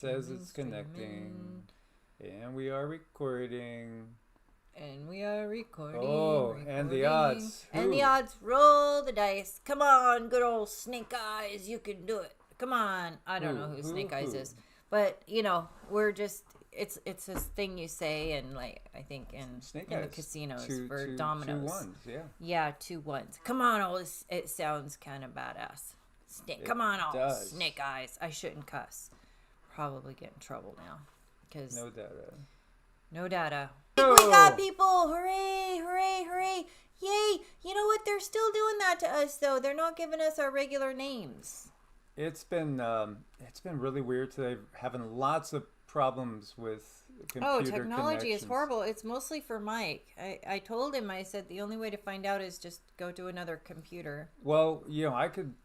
Says it's connecting. And we are recording. And we are recording. Oh, and the odds. And the odds. Roll the dice. Come on, good old Snake Eyes. You can do it. Come on. I don't know who Snake Eyes is. But, you know, we're just, it's this thing you say, and like, I think in the casinos for dominoes. 2 ones, yeah. Yeah, 2 ones. Come on, all this, it sounds kind of badass. Come on, all Snake Eyes. I shouldn't cuss. Probably get in trouble now. Cause no data. No data. We got people! Hooray! Hooray! Hooray! Yay! You know what? They're still doing that to us, though. They're not giving us our regular names. It's been really weird today. Having lots of problems with computer technology is horrible. It's mostly for Mike. I told him, I said the only way to find out is just go to another computer. Well, you know, I could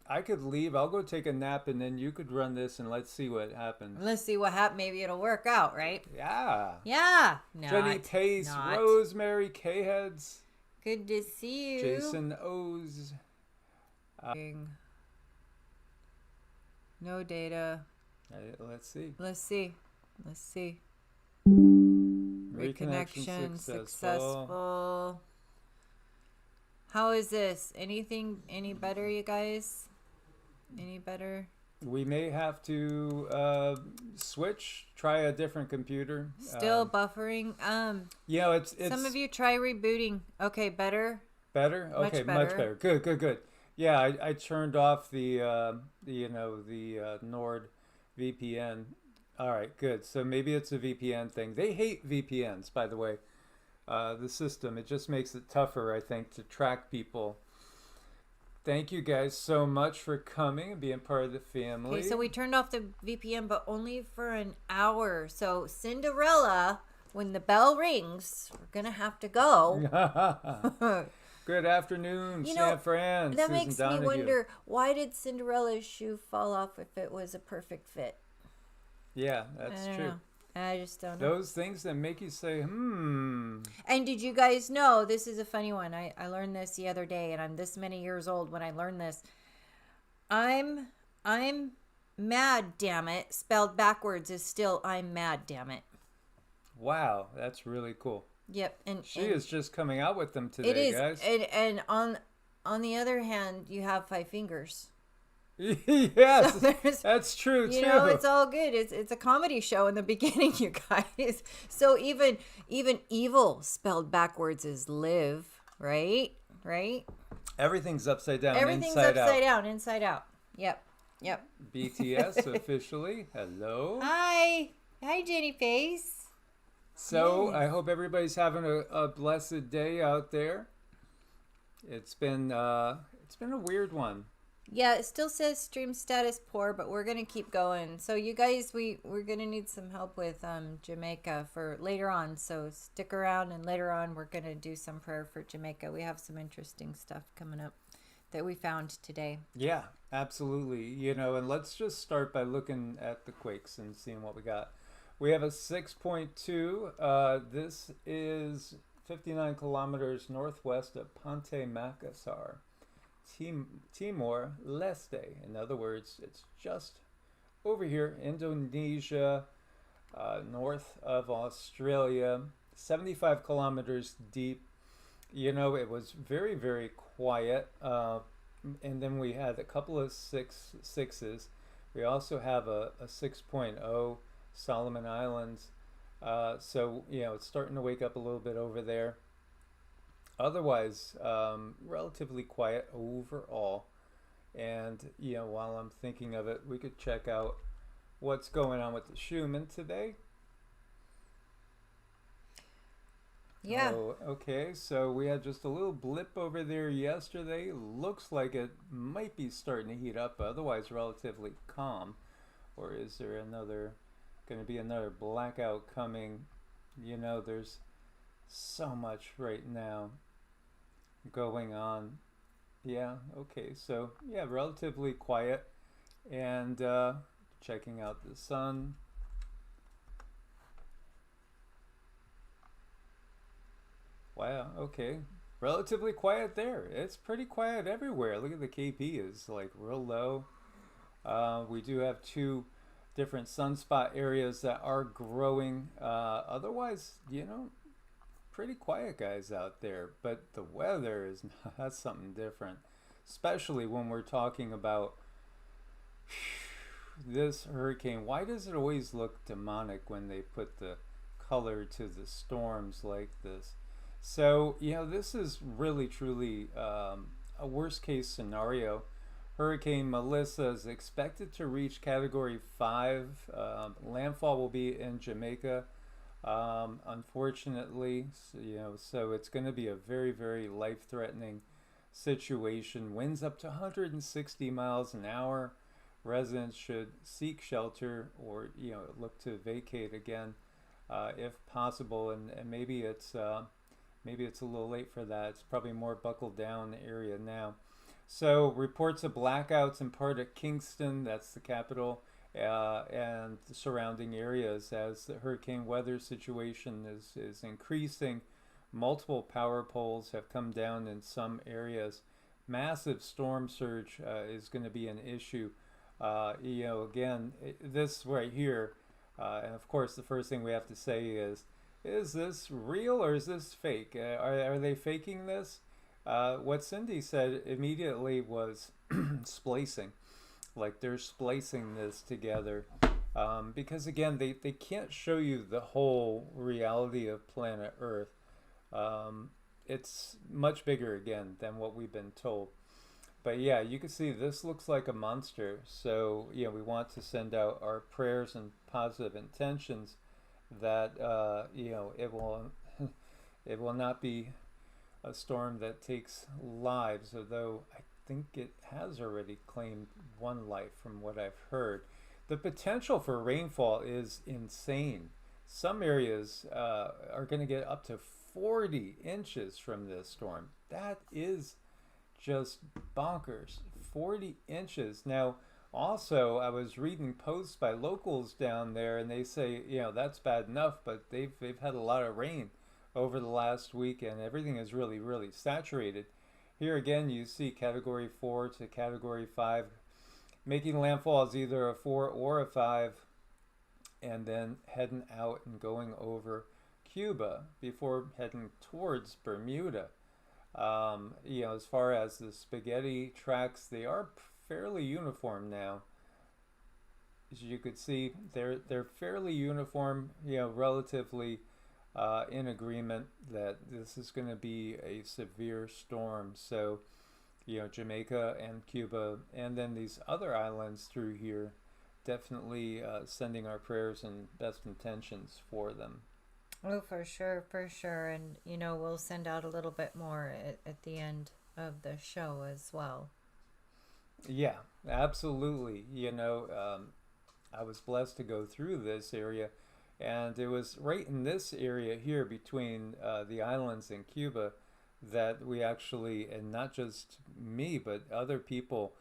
leave. I'll go take a nap, and then you could run this, and let's see what happens. Let's see what happens. Maybe it'll work out, right? Yeah. Yeah. Jenny Pace, Rosemary K-Heads. Good to see you. Jason O's. No data. Let's see. Let's see. Reconnection successful. How is this? Any better, you guys? Any better? We may have to try a different computer. Still buffering. Yeah, it's some of you try rebooting. Okay, better. Better? Okay, much better. Good. Yeah, I turned off the Nord VPN. All right, good. So maybe it's a VPN thing. They hate VPNs, by the way. The system, it just makes it tougher, I think, to track people. Thank you guys so much for coming and being part of the family. Okay, so we turned off the VPN, but only for an hour. So Cinderella, when the bell rings, we're gonna have to go. Good afternoon, San Fran. That makes me wonder, why did Cinderella's shoe fall off if it was a perfect fit? Yeah, that's true. I just don't know. Those things that make you say, And did you guys know, this is a funny one. I learned this the other day, and I'm this many years old when I learned this. I'm mad, damn it. Spelled backwards is still I'm mad, damn it. Wow, that's really cool. Yep. She is just coming out with them today, guys. And on the other hand, you have 5 fingers. Yes, so that's true too. You know, it's all good. It's a comedy show in the beginning, you guys. So even evil spelled backwards is live, right? Everything's upside down. Everything's upside down, inside out. Yep. BTS officially. Hello. Hi, Jenny Face. So I hope everybody's having a blessed day out there. It's been a weird one. Yeah, it still says stream status poor, but we're going to keep going. So you guys, we're going to need some help with Jamaica for later on. So stick around, and later on we're going to do some prayer for Jamaica. We have some interesting stuff coming up that we found today. Yeah, absolutely. You know, and let's just start by looking at the quakes and seeing what we got. We have a 6.2. This is 59 kilometers northwest of Ponte Macassar. Timor-Leste. In other words, it's just over here, Indonesia, north of Australia, 75 kilometers deep. You know, it was very, very quiet. And then we had a couple of sixes. We also have a 6.0 Solomon Islands. So, you know, it's starting to wake up a little bit over there. Otherwise, relatively quiet overall. And, you know, while I'm thinking of it, we could check out what's going on with the Schumann today. Yeah. Oh, okay, so we had just a little blip over there yesterday. Looks like it might be starting to heat up, otherwise relatively calm. Or is there going to be another blackout coming? You know, there's so much right now going on. Yeah, okay, so yeah, relatively quiet. And checking out the sun. Wow, okay, relatively quiet there. It's pretty quiet everywhere. Look at the KP is like real low. We do have two different sunspot areas that are growing. Otherwise, pretty quiet guys out there. But the weather is that's something different, especially when we're talking about this hurricane. Why does it always look demonic when they put the color to the storms like this? So, this is really truly a worst case scenario. Hurricane Melissa is expected to reach Category 5. Landfall will be in Jamaica, unfortunately. So it's going to be a very, very life-threatening situation. Winds up to 160 miles an hour. Residents should seek shelter or look to vacate again if possible. And maybe it's a little late for that. It's probably more buckled down area now. So reports of blackouts in part of Kingston, that's the capital, and the surrounding areas as the hurricane weather situation is increasing. Multiple power poles have come down in some areas. Massive storm surge is going to be an issue. Again, this right here, and of course the first thing we have to say is this real or is this fake? Are they faking this? What Cindy said immediately was splicing, like they're splicing this together, because again they can't show you the whole reality of planet Earth. It's much bigger again than what we've been told. But yeah, you can see this looks like a monster. So we want to send out our prayers and positive intentions that it will not be a storm that takes lives, although I think it has already claimed one life from what I've heard. The potential for rainfall is insane. Some areas are going to get up to 40 inches from this storm. That is just bonkers. 40 inches. Now, also, I was reading posts by locals down there, and they say, that's bad enough, but they've had a lot of rain over the last week, and everything is really, really saturated. Here again, you see Category 4 to Category 5, making landfall as either a 4 or a 5, and then heading out and going over Cuba before heading towards Bermuda. As far as the spaghetti tracks, they are fairly uniform now. As you could see, they're fairly uniform, relatively in agreement that this is going to be a severe storm. So, Jamaica and Cuba, and then these other islands through here, definitely sending our prayers and best intentions for them. Oh, for sure, for sure. And, we'll send out a little bit more at the end of the show as well. Yeah, absolutely. I was blessed to go through this area, and it was right in this area here between the islands and Cuba that we actually, and not just me, but other people,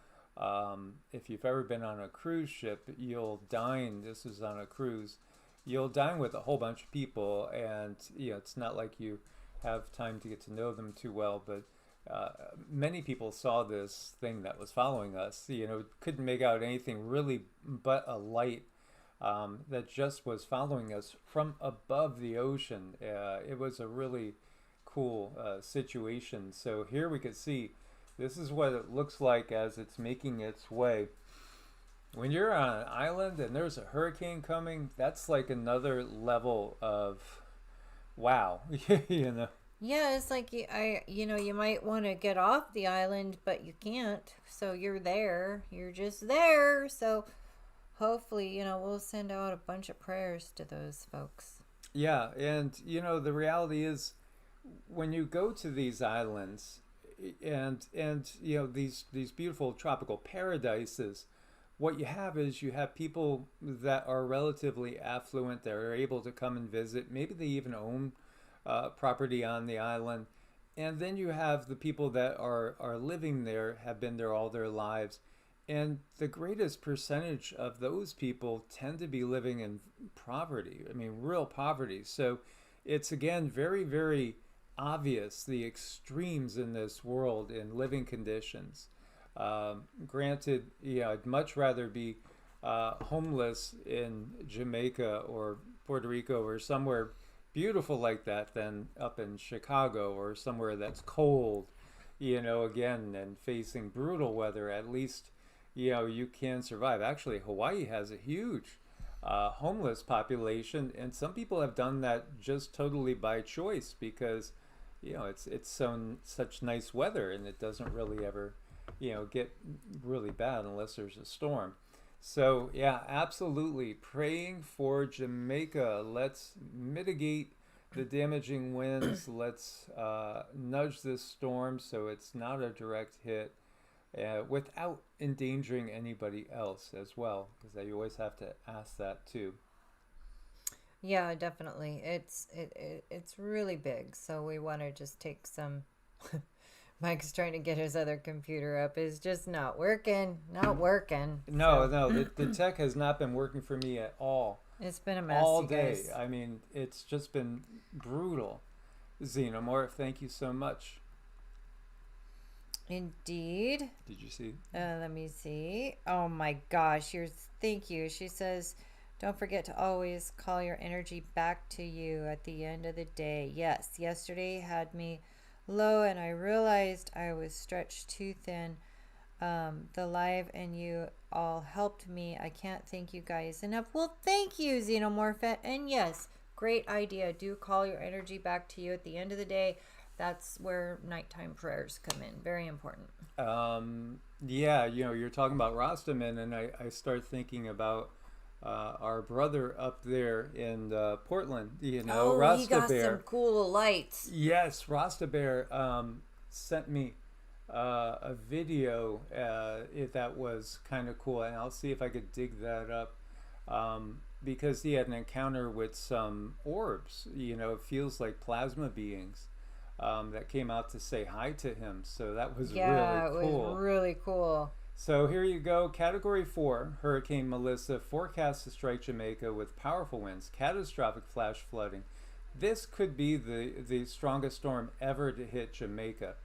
if you've ever been on a cruise ship, you'll dine, this is on a cruise, you'll dine with a whole bunch of people, and it's not like you have time to get to know them too well, but many people saw this thing that was following us. Couldn't make out anything really but a light that just was following us from above the ocean. It was a really cool situation. So here we could see this is what it looks like as it's making its way. When you're on an island and there's a hurricane coming, that's like another level of wow. Yeah, it's like you might want to get off the island, but you can't. So you're there. You're just there. So hopefully, we'll send out a bunch of prayers to those folks. Yeah, and the reality is when you go to these islands and these beautiful tropical paradises, what you have is you have people that are relatively affluent that are able to come and visit. Maybe they even own property on the island. And then you have the people that are living there, have been there all their lives. And the greatest percentage of those people tend to be living in poverty. I mean, real poverty. So it's, again, very, very obvious the extremes in this world in living conditions. Granted, I'd much rather be homeless in Jamaica or Puerto Rico or somewhere beautiful like that than up in Chicago or somewhere that's cold, again, and facing brutal weather. At least, you can survive. Actually, Hawaii has a huge homeless population, and some people have done that just totally by choice because, it's such nice weather and it doesn't really ever, get really bad unless there's a storm. So yeah, absolutely. Praying for Jamaica. Let's mitigate the damaging winds. Let's nudge this storm so it's not a direct hit without endangering anybody else as well, because you always have to ask that too. Yeah, definitely. It's really big, so we want to just take some. Mike's trying to get his other computer up. It's just not working. Not working. No, the tech has not been working for me at all. It's been a mess all you day. guys. I mean, it's just been brutal. Xenomorph, thank you so much. Indeed. Did you see? Let me see. Oh my gosh, thank you. She says, don't forget to always call your energy back to you at the end of the day. Yes, yesterday had me low and I realized I was stretched too thin. The live and you all helped me. I can't thank you guys enough. Well, thank you, Xenomorphet. And yes, great idea. Do call your energy back to you at the end of the day. That's where nighttime prayers come in. Very important. Yeah, you're talking about Rastaman, and I start thinking about our brother up there in Portland, Rasta he got Bear. Some cool lights. Yes, Rasta Bear sent me a video that was kind of cool, and I'll see if I could dig that up, because he had an encounter with some orbs. It feels like plasma beings that came out to say hi to him. So that was really cool. It was really cool. So here you go. Category 4, Hurricane Melissa forecast to strike Jamaica with powerful winds, catastrophic flash flooding. This could be the strongest storm ever to hit Jamaica.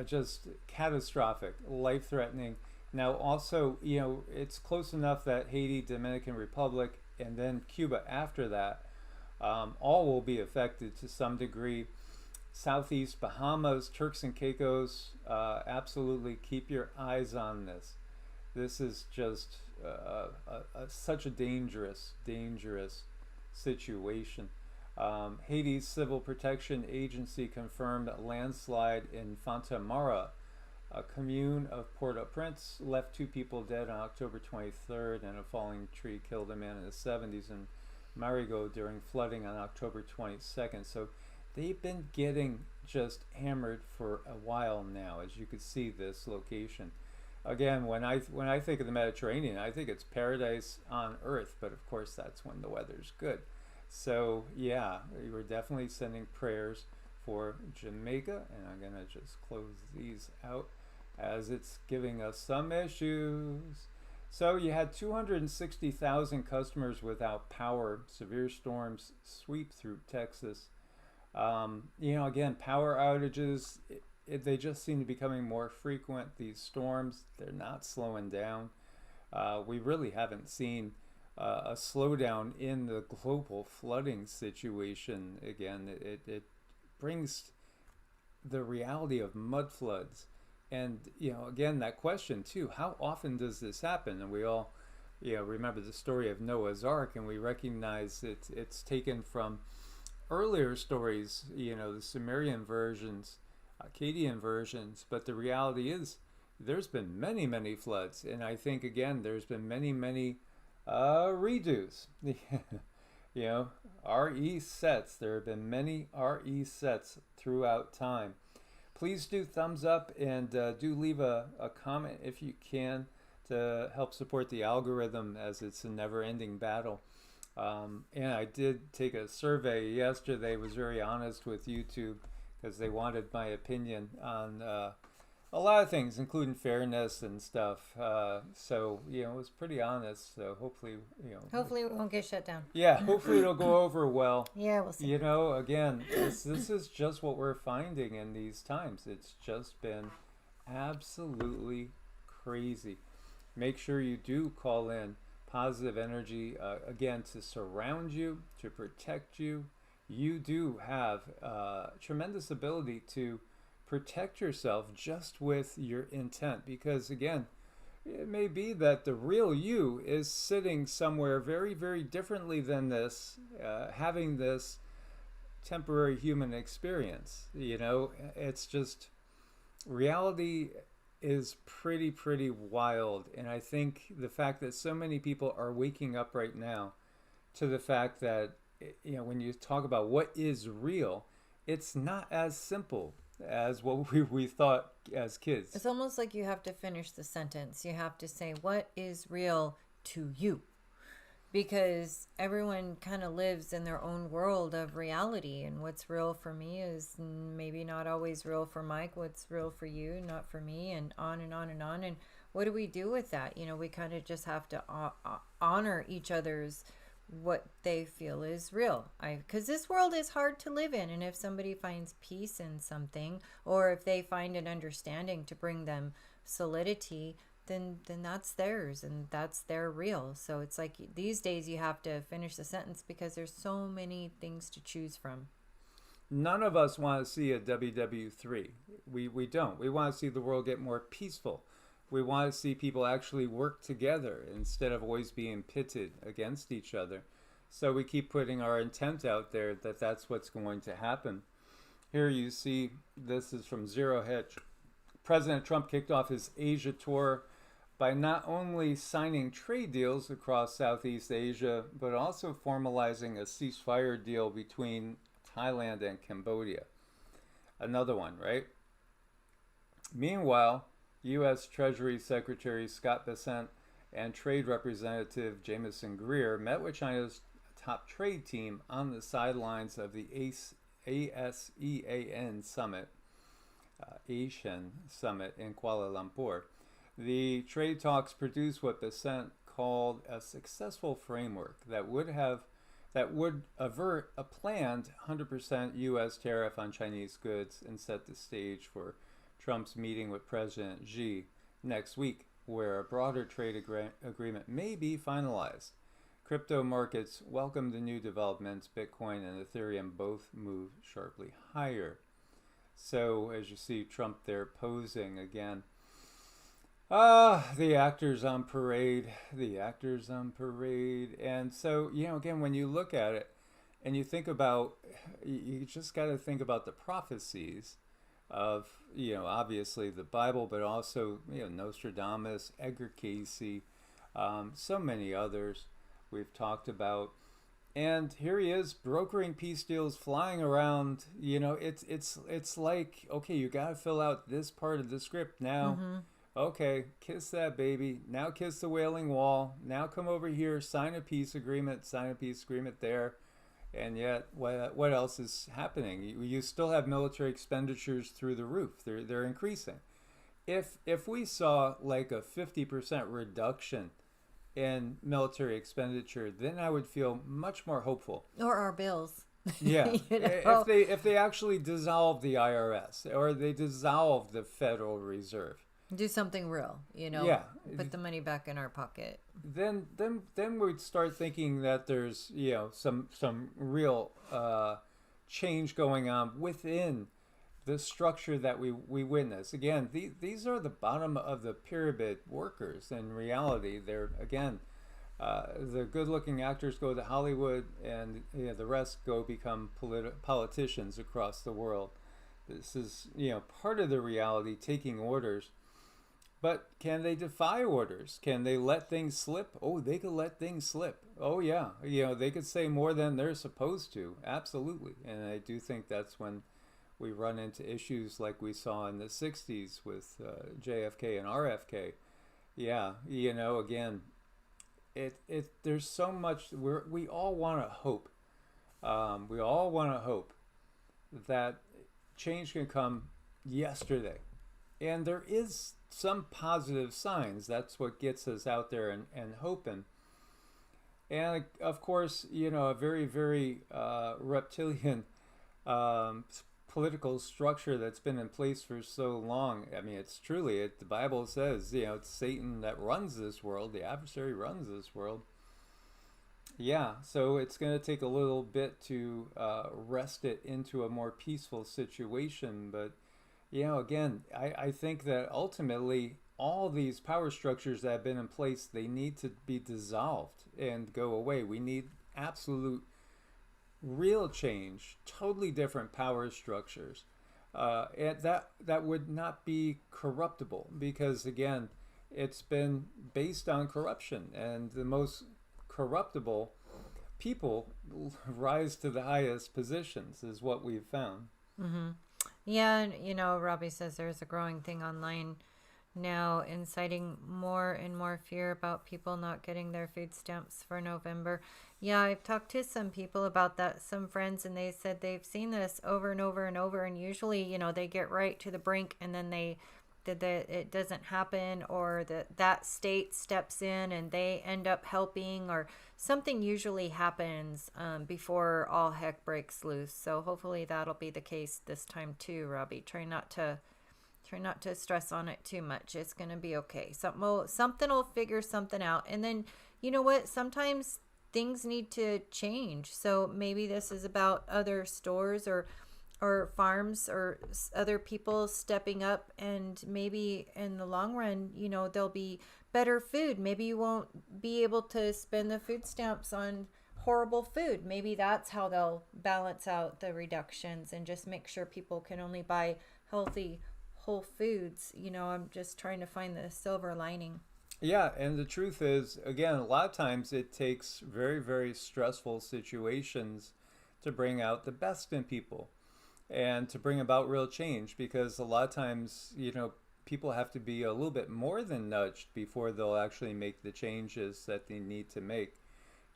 Just catastrophic, life-threatening. Now also, it's close enough that Haiti, Dominican Republic, and then Cuba after that, all will be affected to some degree. Southeast Bahamas, Turks and Caicos, absolutely keep your eyes on this. This is just such a dangerous situation. Haiti's Civil Protection Agency confirmed a landslide in Fontamara, a commune of Port-au-Prince, left 2 people dead on October 23rd, and a falling tree killed a man in his 70s in Marigot during flooding on October 22nd. So they've been getting just hammered for a while now, as you could see this location. Again, when I think of the Mediterranean, I think it's paradise on earth, but of course that's when the weather's good. So yeah, we were definitely sending prayers for Jamaica, and I'm gonna just close these out as it's giving us some issues. So you had 260,000 customers without power. Severe storms sweep through Texas. Again, power outages, they just seem to be becoming more frequent. These storms, they're not slowing down. We really haven't seen a slowdown in the global flooding situation. Again, it brings the reality of mud floods. And, again, that question too, how often does this happen? And we all, remember the story of Noah's Ark, and we recognize it's taken from earlier stories, the Sumerian versions, Akkadian versions, but the reality is there's been many floods, and I think again there's been many redos. RE sets. There have been many RE sets throughout time. Please do thumbs up and do leave a comment if you can to help support the algorithm, as it's a never-ending battle. And I did take a survey yesterday, was very honest with YouTube, because they wanted my opinion on a lot of things, including fairness and stuff. So, it was pretty honest. So hopefully, Hopefully it won't get shut down. Yeah, hopefully it'll go over well. Yeah, we'll see. Again, this is just what we're finding in these times. It's just been absolutely crazy. make sure you do call in positive energy, again, to surround you, to protect you. You do have tremendous ability to protect yourself just with your intent, because again, it may be that the real you is sitting somewhere very, very differently than this, having this temporary human experience. You know, it's just, reality is pretty wild. And I think the fact that so many people are waking up right now to the fact that, you know, when you talk about what is real, it's not as simple as what we thought as kids. It's almost like you have to finish the sentence. You have to say, what is real to you? Because everyone kind of lives in their own world of reality, and what's real for me is maybe not always real for Mike. What's real for you, not for me, and on and on and on. And what do we do with that? You know, we kind of just have to honor each other's what they feel is real. Because this world is hard to live in, and if somebody finds peace in something, or if they find an understanding to bring them solidity, then that's theirs, and that's their real. So it's like these days you have to finish the sentence because there's so many things to choose from. None of us want to see a WW3. We don't. We want to see the world get more peaceful. We want to see people actually work together instead of always being pitted against each other. So we keep putting our intent out there that that's what's going to happen. Here you see, this is from Zero Hedge. President Trump kicked off his Asia tour by not only signing trade deals across Southeast Asia, but also formalizing a ceasefire deal between Thailand and Cambodia. Another one, right? Meanwhile, U.S. Treasury Secretary Scott Bessent and Trade Representative Jameson Greer met with China's top trade team on the sidelines of the ASEAN Summit, Asian Summit in Kuala Lumpur. The trade talks produced what Bessent called a successful framework that would avert a planned 100% U.S. tariff on Chinese goods and set the stage for Trump's meeting with President Xi next week, where a broader trade agreement may be finalized. Crypto markets welcome the new developments. Bitcoin and Ethereum both moved sharply higher. So, as you see, Trump there posing again. The actors on parade, the actors on parade. And so, you know, again, when you look at it and you think about, you just got to think about the prophecies of, you know, obviously the Bible, but also, you know, Nostradamus, Edgar Casey, so many others we've talked about. And here he is brokering peace deals, flying around. You know, it's like, okay, you got to fill out this part of the script now. Mm-hmm. Okay, kiss that baby. Now kiss the Wailing Wall. Now come over here, sign a peace agreement there. And yet, what else is happening? You still have military expenditures through the roof. They're increasing. If we saw like a 50% reduction in military expenditure, then I would feel much more hopeful. Or our bills. Yeah, you know? if they actually dissolve the IRS or they dissolve the Federal Reserve. Do something real, you know. Yeah. Put the money back in our pocket. Then we'd start thinking that there's, you know, some real change going on within the structure that we witness. Again, these are the bottom of the pyramid workers. In reality, they're, again, the good-looking actors go to Hollywood, and, you know, the rest go become politicians across the world. This is, you know, part of the reality, taking orders. But can they defy orders? Can they let things slip? Oh, they could let things slip. Oh, yeah. You know, they could say more than they're supposed to. Absolutely. And I do think that's when we run into issues like we saw in the 60s with JFK and RFK. Yeah, you know, again, there's so much. We all want to hope. We all want to hope that change can come yesterday. And there is some positive signs. That's what gets us out there and hoping. And of course, you know, a very, very reptilian political structure that's been in place for so long. I mean, it's truly, the Bible says, it's Satan that runs this world, the adversary runs this world. Yeah, so it's going to take a little bit to wrest it into a more peaceful situation. But, again, I think that ultimately all these power structures that have been in place, they need to be dissolved and go away. We need absolute real change, totally different power structures. And that would not be corruptible because, again, it's been based on corruption, and the most corruptible people rise to the highest positions is what we've found. Mm-hmm. Yeah, and Robbie says there's a growing thing online now inciting more and more fear about people not getting their food stamps for November. Yeah, I've talked to some people about that, some friends, and they said they've seen this over and over and over, and usually, they get right to the brink and then it doesn't happen, or that state steps in and they end up helping, or something usually happens before all heck breaks loose. So hopefully that'll be the case this time too, Robbie. Try not to stress on it too much. It's going to be okay. Something will figure something out. And then, you know what? Sometimes things need to change. So maybe this is about other stores or farms or other people stepping up, and maybe in the long run, there'll be better food. Maybe you won't be able to spend the food stamps on horrible food. Maybe that's how they'll balance out the reductions and just make sure people can only buy healthy whole foods. I'm just trying to find the silver lining. Yeah, and the truth is, again, a lot of times it takes very, very stressful situations to bring out the best in people and to bring about real change, because a lot of times, people have to be a little bit more than nudged before they'll actually make the changes that they need to make.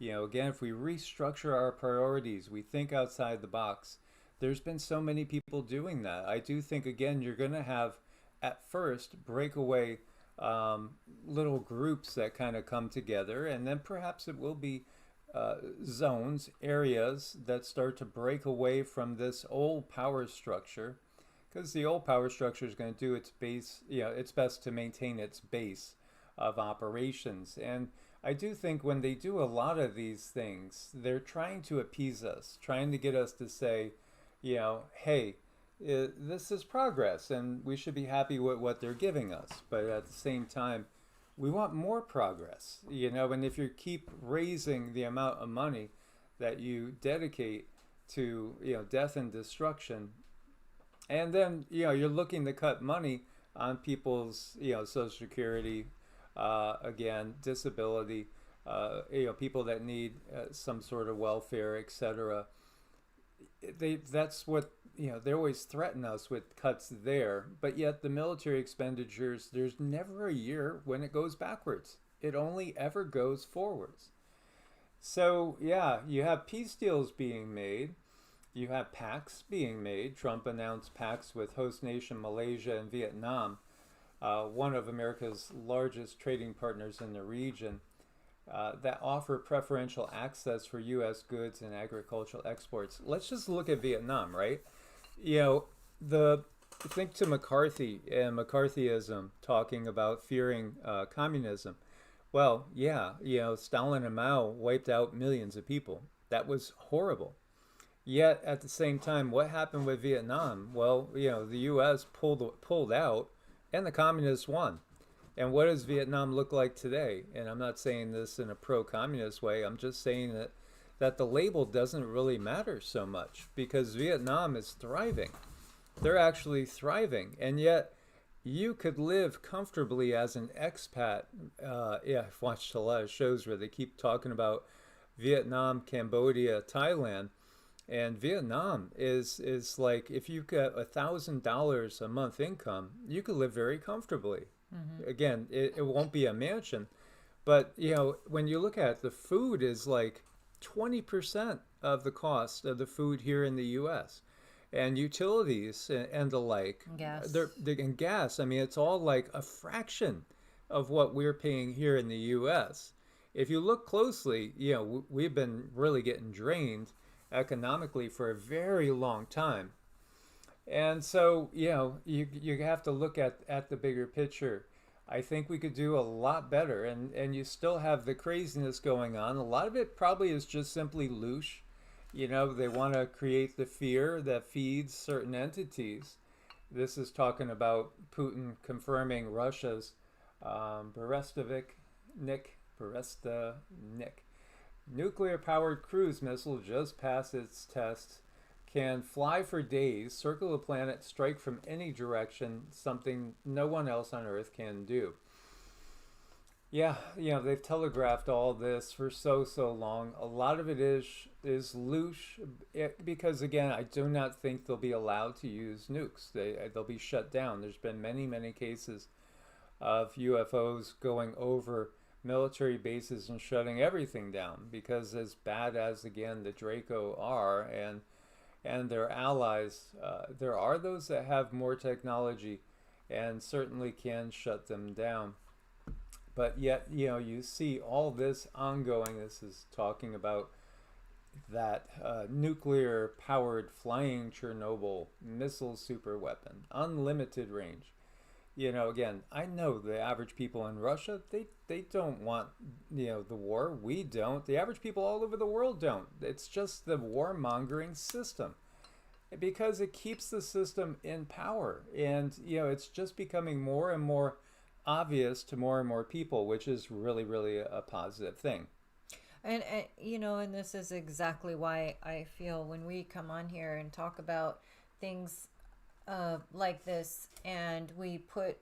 Again, if we restructure our priorities, we think outside the box. There's been so many people doing that. I do think, again, you're going to have, at first, breakaway little groups that kind of come together, and then perhaps it will be zones, areas that start to break away from this old power structure, because the old power structure is going to do its base, its best to maintain its base of operations. And I do think when they do a lot of these things, they're trying to appease us, trying to get us to say, hey, this is progress and we should be happy with what they're giving us. But at the same time, we want more progress, and if you keep raising the amount of money that you dedicate to, death and destruction, and then, you're looking to cut money on people's, Social Security, again, disability, people that need some sort of welfare, etc. That's what, they always threaten us with cuts there, but yet the military expenditures, there's never a year when it goes backwards. It only ever goes forwards. So, yeah, you have peace deals being made. You have pacts being made. Trump announced pacts with host nation Malaysia and Vietnam, one of America's largest trading partners in the region, that offer preferential access for U.S. goods and agricultural exports. Let's just look at Vietnam, right? Think to McCarthy and McCarthyism talking about fearing communism. Well, yeah, Stalin and Mao wiped out millions of people. That was horrible. Yet at the same time, what happened with Vietnam? Well, the U.S. pulled out, and the communists won. And what does Vietnam look like today? And I'm not saying this in a pro-communist way. I'm just saying that the label doesn't really matter so much, because Vietnam is thriving. They're actually thriving. And yet you could live comfortably as an expat. I've watched a lot of shows where they keep talking about Vietnam, Cambodia, Thailand. And Vietnam is like, if you've got $1,000 a month income, you could live very comfortably. Mm-hmm. Again, it won't be a mansion, but when you look at it, the food is like 20% of the cost of the food here in the U.S. And utilities and the like. Gas. And gas. I mean, it's all like a fraction of what we're paying here in the U.S. If you look closely, we've been really getting drained economically for a very long time. And so, you have to look at the bigger picture. I think we could do a lot better, and you still have the craziness going on. A lot of it probably is just simply louche. They want to create the fear that feeds certain entities. This is talking about Putin confirming Russia's Berestnik nuclear-powered cruise missile just passed its test, can fly for days, circle the planet, strike from any direction, something no one else on Earth can do. Yeah, they've telegraphed all this for so long. A lot of it is louche, because again, I do not think they'll be allowed to use nukes. They'll be shut down. There's been many cases of UFOs going over military bases and shutting everything down, because as bad as again the Draco are and their allies, there are those that have more technology and certainly can shut them down. But yet, you see all this ongoing. This is talking about that nuclear-powered flying Chernobyl missile superweapon, unlimited range. Again, I know the average people in Russia, they don't want, the war. We don't. The average people all over the world don't. It's just the warmongering system, because it keeps the system in power. And, it's just becoming more and more obvious to more and more people, which is really a positive thing. And and this is exactly why I feel when we come on here and talk about things like this, and we put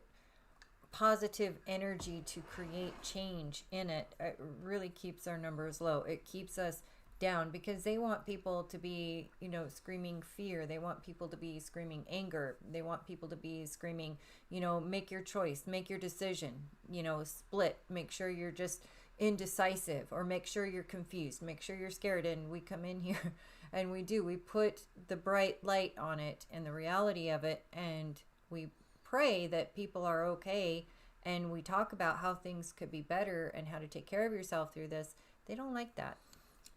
positive energy to create change in it, it really keeps our numbers low. It keeps us down, because they want people to be, screaming fear. They want people to be screaming anger. They want people to be screaming, make your choice, make your decision, split, make sure you're just indecisive, or make sure you're confused, make sure you're scared. And we come in here and we put the bright light on it and the reality of it, and we pray that people are okay, and we talk about how things could be better and how to take care of yourself through this. They don't like that.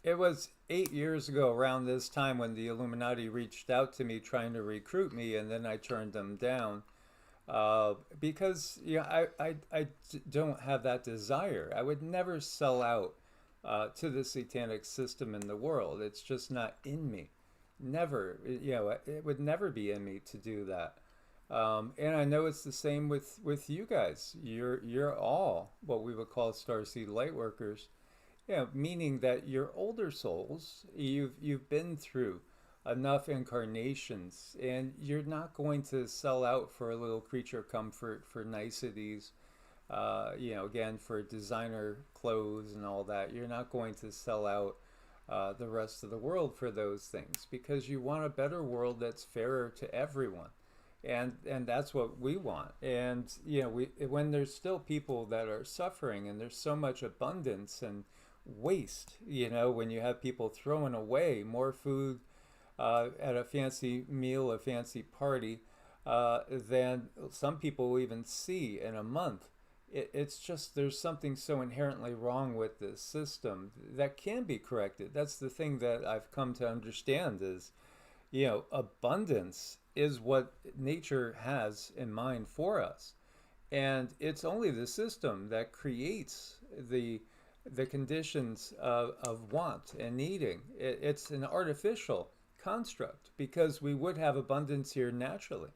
It was 8 years ago around this time when the Illuminati reached out to me trying to recruit me, and then I turned them down, because I don't have that desire. I would never sell out to the satanic system in the world. It's just not in me. Never. It would never be in me to do that. And I know it's the same with you guys. You're all what we would call starseed light workers. Meaning that you're older souls. You've been through enough incarnations, and you're not going to sell out for a little creature comfort, for niceties, again, for designer clothes and all that. You're not going to sell out the rest of the world for those things, because you want a better world that's fairer to everyone. And that's what we want. And when there's still people that are suffering, and there's so much abundance and waste, when you have people throwing away more food at a fancy meal, a fancy party, than some people will even see in a month. It's just, there's something so inherently wrong with this system that can be corrected. That's the thing that I've come to understand is, abundance is what nature has in mind for us. And it's only the system that creates the conditions of want and needing. It's an artificial construct, because we would have abundance here naturally.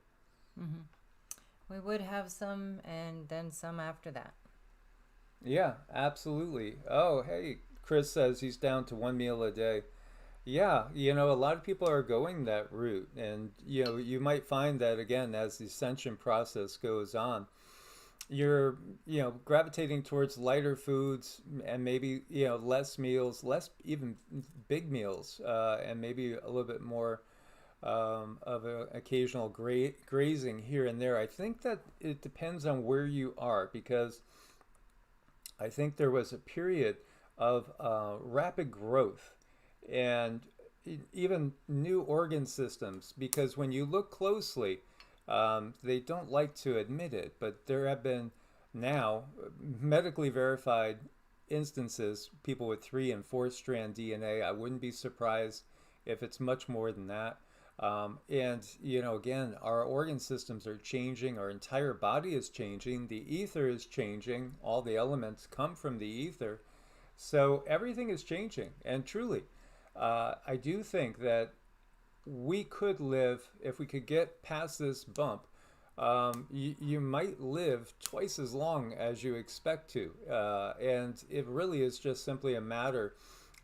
Mm-hmm. We would have some, and then some after that. Yeah, absolutely. Oh, hey, Chris says he's down to one meal a day. Yeah, a lot of people are going that route. And, you might find that, again, as the ascension process goes on, you're gravitating towards lighter foods, and maybe less meals, less even big meals, and maybe a little bit more of an occasional grazing here and there. I think that it depends on where you are, because I think there was a period of rapid growth and even new organ systems, because when you look closely, they don't like to admit it, but there have been now medically verified instances, people with 3 and 4 strand DNA. I wouldn't be surprised if it's much more than that, And, again, our organ systems are changing. Our entire body is changing. The ether is changing. All the elements come from the ether. So everything is changing. And truly, I do think that we could live, if we could get past this bump, you might live twice as long as you expect to. And it really is just simply a matter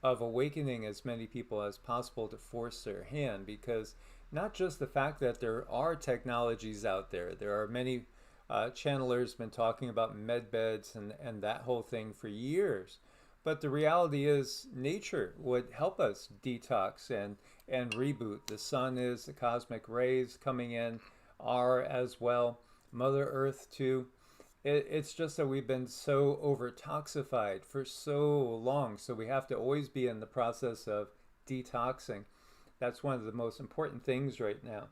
of awakening as many people as possible to force their hand, because not just the fact that there are technologies out there, there are many channelers been talking about med beds and that whole thing for years. But the reality is nature would help us detox and reboot. The sun is, the cosmic rays coming in are as well. Mother Earth too. It's just that we've been so over-toxified for so long. So we have to always be in the process of detoxing. That's one of the most important things right now.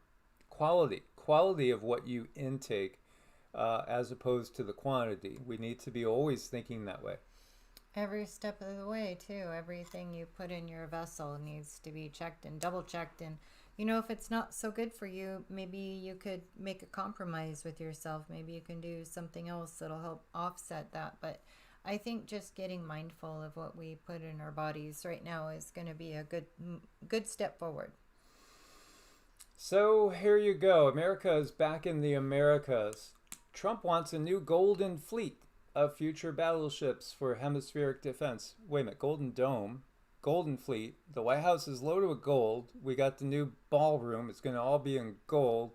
Quality of what you intake as opposed to the quantity. We need to be always thinking that way. Every step of the way, too. Everything you put in your vessel needs to be checked and double checked. And, if it's not so good for you, maybe you could make a compromise with yourself. Maybe you can do something else that'll help offset that. But I think just getting mindful of what we put in our bodies right now is going to be a good step forward. So here you go. America is back in the Americas. Trump wants a new golden fleet of future battleships for hemispheric defense. Wait a minute, Golden Dome, Golden Fleet. The White House is loaded with gold. We got the new ballroom. It's going to all be in gold.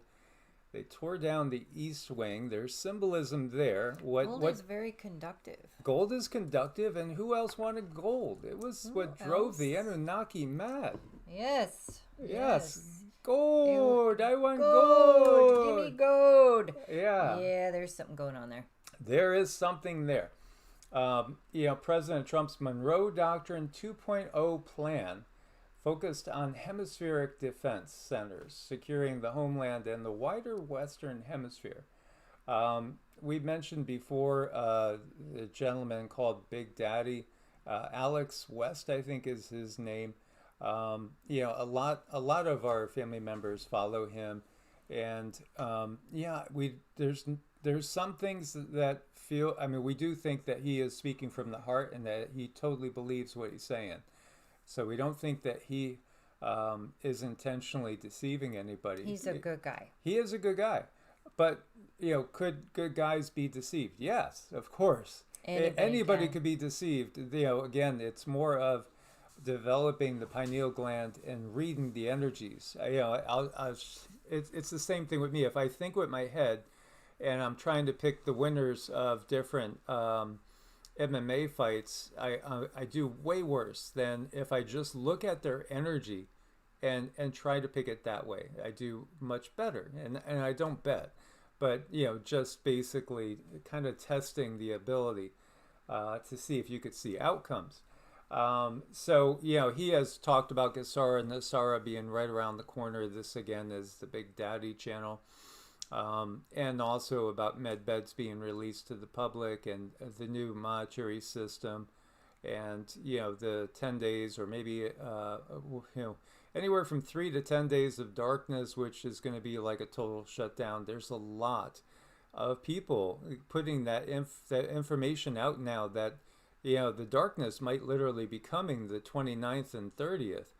They tore down the East Wing. There's symbolism there. Gold is very conductive. Gold is conductive, and who else wanted gold? It was what drove the Anunnaki mad. Yes. Gold. I want gold. Give me gold. Yeah. Yeah, there's something going on there. There is something there. President Trump's Monroe Doctrine 2.0 plan focused on hemispheric defense centers, securing the homeland and the wider Western Hemisphere. We mentioned before a gentleman called Big Daddy, Alex West, I think is his name. A lot of our family members follow him, and there's some things that feel, we do think that he is speaking from the heart and that he totally believes what he's saying. So we don't think that he is intentionally deceiving anybody. He's a good guy. He is a good guy. But, could good guys be deceived? Yes, of course. Anybody could be deceived. Again, it's more of developing the pineal gland and reading the energies. It's the same thing with me. If I think with my head, and I'm trying to pick the winners of different MMA fights, I do way worse than if I just look at their energy and try to pick it that way. I do much better, and I don't bet. But, just basically kind of testing the ability to see if you could see outcomes. He has talked about Gasara and Nasara being right around the corner. This, again, is the Big Daddy channel. And also about med beds being released to the public and the new monetary system, and the 10 days or maybe anywhere from 3 to 10 days of darkness, which is going to be like a total shutdown. There's a lot of people putting that information out now that the darkness might literally be coming the 29th and 30th.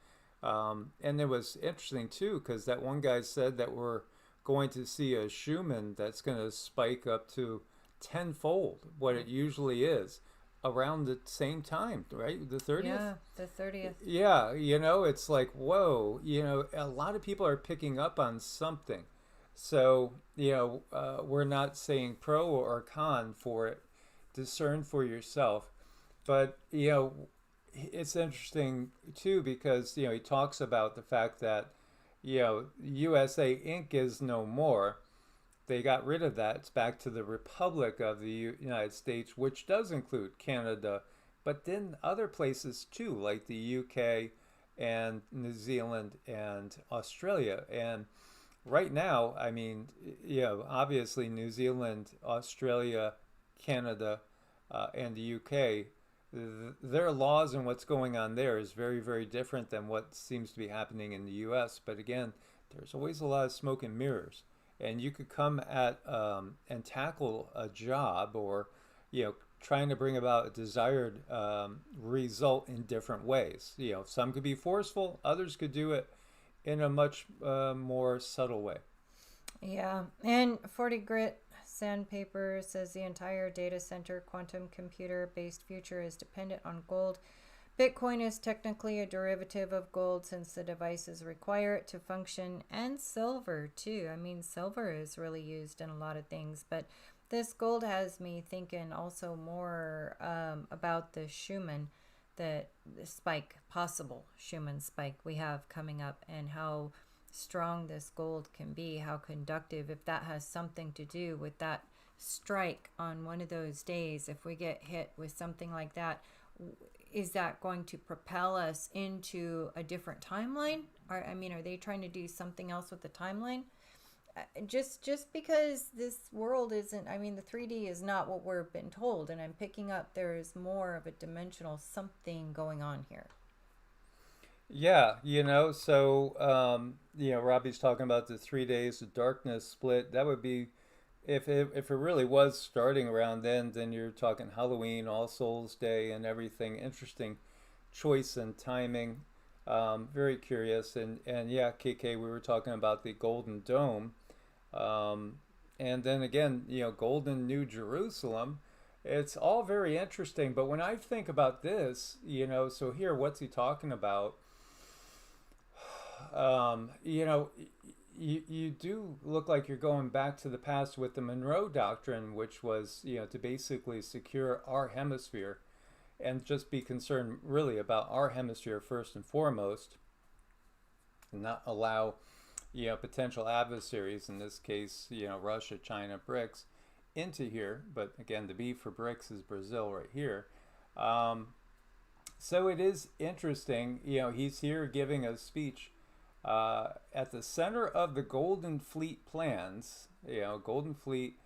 And it was interesting too, because that one guy said that we're going to see a Schumann that's going to spike up to tenfold what it usually is around the same time, right? The 30th? Yeah, the 30th. Yeah, it's like, whoa, a lot of people are picking up on something. So, we're not saying pro or con for it. Discern for yourself. But, it's interesting too, because, he talks about the fact that USA Inc. is no more. They got rid of that. It's back to the Republic of the United States, which does include Canada, but then other places too, like the UK and New Zealand and Australia. And right now, obviously New Zealand, Australia, Canada, and the UK, their laws and what's going on there is very, very different than what seems to be happening in the U.S. But again, there's always a lot of smoke and mirrors. And you could come at and tackle a job, or trying to bring about a desired result in different ways. Some could be forceful, others could do it in a much more subtle way. Yeah, and 40 Grit Sandpaper says the entire data center quantum computer based future is dependent on gold. Bitcoin is technically a derivative of gold since the devices require it to function, and silver too. I mean, silver is really used in a lot of things, but this gold has me thinking also more about the Schumann, the spike, possible Schumann spike we have coming up, and how strong this gold can be, how conductive, if that has something to do with that strike on one of those days. If we get hit with something like that, is that going to propel us into a different timeline? Are they trying to do something else with the timeline? Just because this world isn't, the 3D is not what we're been told, and I'm picking up there's more of a dimensional something going on here. Yeah, so Robbie's talking about the 3 days of darkness split. That would be, if it really was starting around then you're talking Halloween, All Souls Day, and everything. Interesting choice and timing. Very curious. And yeah, KK, we were talking about the Golden Dome. And then again, Golden New Jerusalem. It's all very interesting. But when I think about this, so here, what's he talking about? You do look like you're going back to the past with the Monroe Doctrine, which was, to basically secure our hemisphere and just be concerned really about our hemisphere first and foremost, and not allow, potential adversaries, in this case, Russia, China, BRICS, into here. But again, the B for BRICS is Brazil right here. So it is interesting, he's here giving a speech at the center of the Golden Fleet plans, Golden Fleet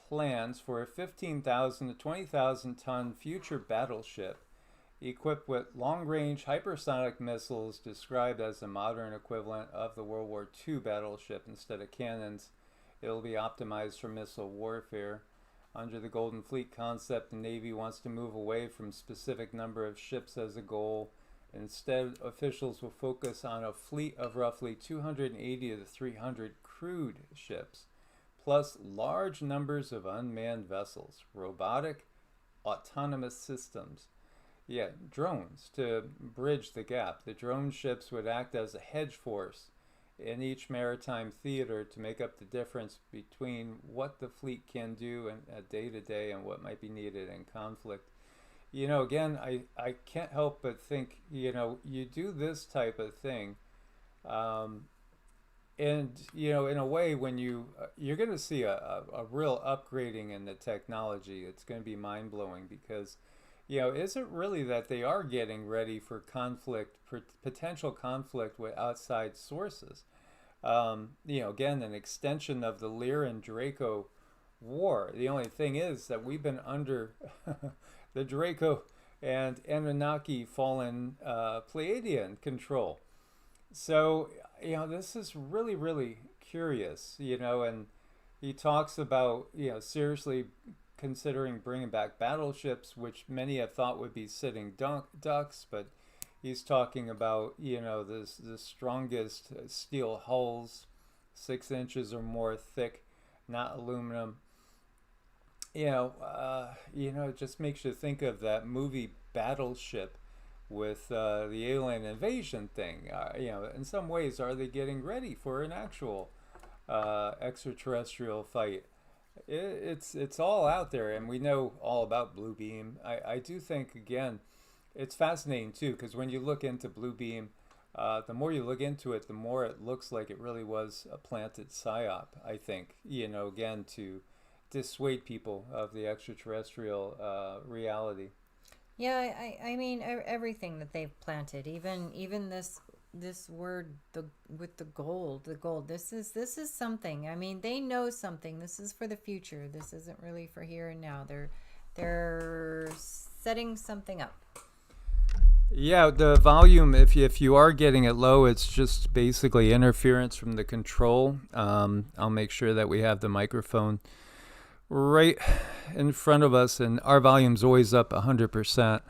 plans for a 15,000 to 20,000 ton future battleship equipped with long-range hypersonic missiles described as the modern equivalent of the World War II battleship. Instead of cannons, it'll be optimized for missile warfare. Under the Golden Fleet concept, the Navy wants to move away from specific number of ships as a goal. Instead, officials will focus on a fleet of roughly 280 to 300 crewed ships, plus large numbers of unmanned vessels, robotic, autonomous systems. Yeah, drones to bridge the gap. The drone ships would act as a hedge force in each maritime theater to make up the difference between what the fleet can do in day to day and what might be needed in conflict. Again, I can't help but think, you do this type of thing, and, in a way, when you're going to see a real upgrading in the technology. It's going to be mind-blowing because, is it really that they are getting ready for conflict, potential conflict with outside sources? Again, an extension of the Lear and Draco war. The only thing is that we've been under the Draco and Anunnaki fallen Pleiadian control. So, this is really, really curious, and he talks about, seriously considering bringing back battleships, which many have thought would be sitting ducks, but he's talking about, the strongest steel hulls, 6 inches or more thick, not aluminum. It just makes you think of that movie Battleship with the alien invasion thing. In some ways, are they getting ready for an actual extraterrestrial fight? It's all out there, and we know all about Blue Beam. I do think, again, it's fascinating too, because when you look into Blue Beam, the more you look into it, the more it looks like it really was a planted psyop, I think, again, to dissuade people of the extraterrestrial reality. Yeah, I mean everything that they've planted, even this word with the gold. This is something. I mean, they know something. This is for the future. This isn't really for here and now. They're setting something up. Yeah, the volume, if you are getting it low, it's just basically interference from the control. I'll make sure that we have the microphone right in front of us, and our volume's always up 100%.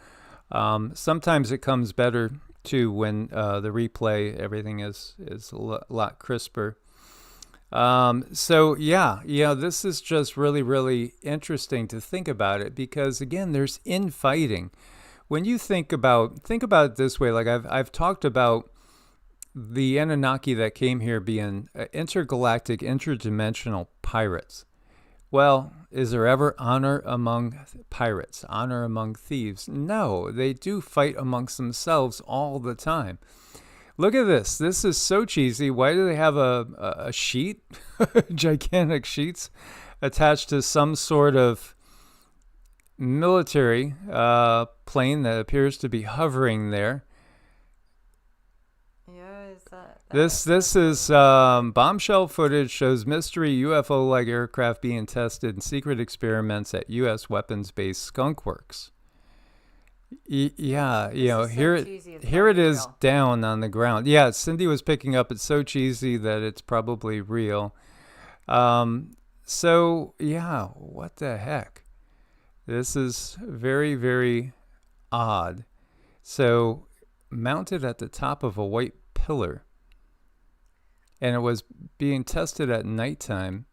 Sometimes it comes better too when the replay, everything is a lot crisper. So yeah, this is just really, really interesting to think about it, because again, there's infighting. When you think about it this way, like I've talked about the Anunnaki that came here being intergalactic, interdimensional pirates. Well, is there ever honor among pirates, honor among thieves? No, they do fight amongst themselves all the time. Look at this. This is so cheesy. Why do they have a sheet, gigantic sheets, attached to some sort of military plane that appears to be hovering there? Yeah, is that This is bombshell footage shows mystery UFO-like aircraft being tested in secret experiments at U.S. weapons-based skunk works. Yeah, here it is real. down on the ground. Yeah, Cindy was picking up. It's so cheesy that it's probably real. So yeah, what the heck? This is very, very odd. So mounted at the top of a white pillar, and it was being tested at nighttime.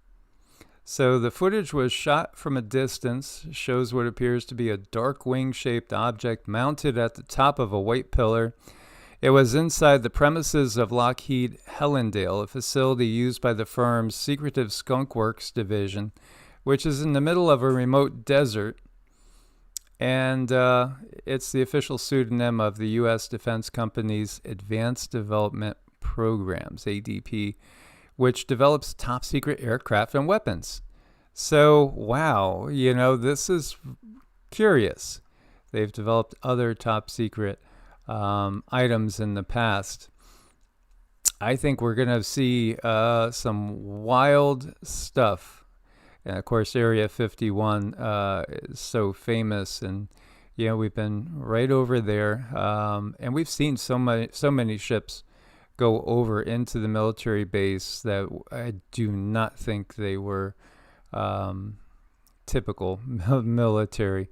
So the footage was shot from a distance, shows what appears to be a dark wing-shaped object mounted at the top of a white pillar. It was inside the premises of Lockheed Hellendale, a facility used by the firm's secretive skunk works division, which is in the middle of a remote desert. And it's the official pseudonym of the U.S. Defense Company's Advanced Development Programs, ADP, which develops top secret aircraft and weapons. So, wow, this is curious. They've developed other top secret items in the past. I think we're going to see some wild stuff. And of course, Area 51 is so famous, and we've been right over there, and we've seen so many ships go over into the military base that I do not think they were typical military.